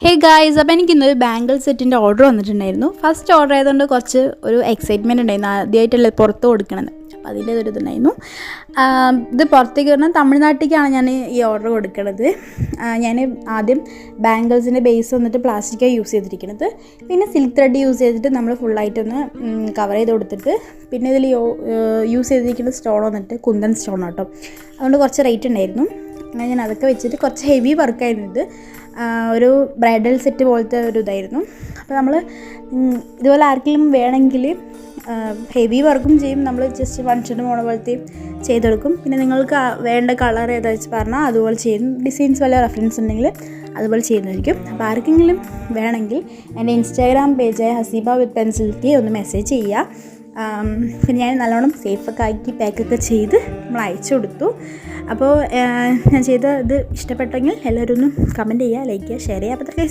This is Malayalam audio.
ഹേ ഗായ്സ്, അപ്പോൾ എനിക്ക് ഇന്നൊരു ബാംഗിൾ സെറ്റിൻ്റെ ഓർഡർ വന്നിട്ടുണ്ടായിരുന്നു. ഫസ്റ്റ് ഓർഡർ ആയതുകൊണ്ട് കുറച്ച് ഒരു എക്സൈറ്റ്മെൻറ്റ് ഉണ്ടായിരുന്നു, ആദ്യമായിട്ടല്ലേ പുറത്ത് കൊടുക്കണത്. അപ്പോൾ അതിൻ്റെ ഒരു ഇതുണ്ടായിരുന്നു. ഇത് പുറത്തേക്ക് പറഞ്ഞാൽ തമിഴ്നാട്ടിലേക്കാണ് ഞാൻ ഈ ഓർഡർ കൊടുക്കുന്നത്. ഞാൻ ആദ്യം ബാംഗിൾസിൻ്റെ ബേസ് വന്നിട്ട് പ്ലാസ്റ്റിക്കാണ് യൂസ് ചെയ്തിരിക്കുന്നത്. പിന്നെ സിൽക്ക് ത്രെഡ് യൂസ് ചെയ്തിട്ട് നമ്മൾ ഫുള്ളായിട്ടൊന്ന് കവർ ചെയ്ത് കൊടുത്തിട്ട്, പിന്നെ ഇതിൽ യൂസ് ചെയ്തിരിക്കുന്ന സ്റ്റോൺ വന്നിട്ട് കുന്തൻ സ്റ്റോൺ കേട്ടോ. അതുകൊണ്ട് കുറച്ച് റേറ്റ് ഉണ്ടായിരുന്നു. അങ്ങനെ ഞാൻ അതൊക്കെ വെച്ചിട്ട് കുറച്ച് ഹെവി വർക്കായിരുന്നു ഇത്. ഒരു ബ്രൈഡൽ സെറ്റ് പോലത്തെ ഒരു ഇതായിരുന്നു. അപ്പോൾ നമ്മൾ ഇതുപോലെ ആർക്കെങ്കിലും വേണമെങ്കിൽ ഹെവി വർക്കും ചെയ്യും, നമ്മൾ ജസ്റ്റ് ഫങ്ഷന് പോണ പോലത്തെയും ചെയ്തെടുക്കും. പിന്നെ നിങ്ങൾക്ക് വേണ്ട കളർ ഏതാ വെച്ച് പറഞ്ഞാൽ അതുപോലെ ചെയ്യും. ഡിസൈൻസ് വല്ല റെഫറൻസ് ഉണ്ടെങ്കിൽ അതുപോലെ ചെയ്യുന്നതായിരിക്കും. അപ്പോൾ ആർക്കെങ്കിലും വേണമെങ്കിൽ എൻ്റെ ഇൻസ്റ്റാഗ്രാം പേജായ ഹസീബ വിത്ത് പെൻസിൽക്ക് ഒന്ന് മെസ്സേജ് ചെയ്യുക. പിന്നെ ഞാൻ നല്ലോണം സേഫൊക്കെ ആക്കി പാക്കൊക്കെ ചെയ്ത് നമ്മൾ അയച്ചു കൊടുത്തു. അപ്പോൾ ഞാൻ ചെയ്ത ഇത് ഇഷ്ടപ്പെട്ടെങ്കിൽ എല്ലാവരും ഒന്ന് കമൻറ്റ് ചെയ്യുക, ലൈക്ക് ചെയ്യുക, ഷെയർ ചെയ്യുക. അപ്പോൾ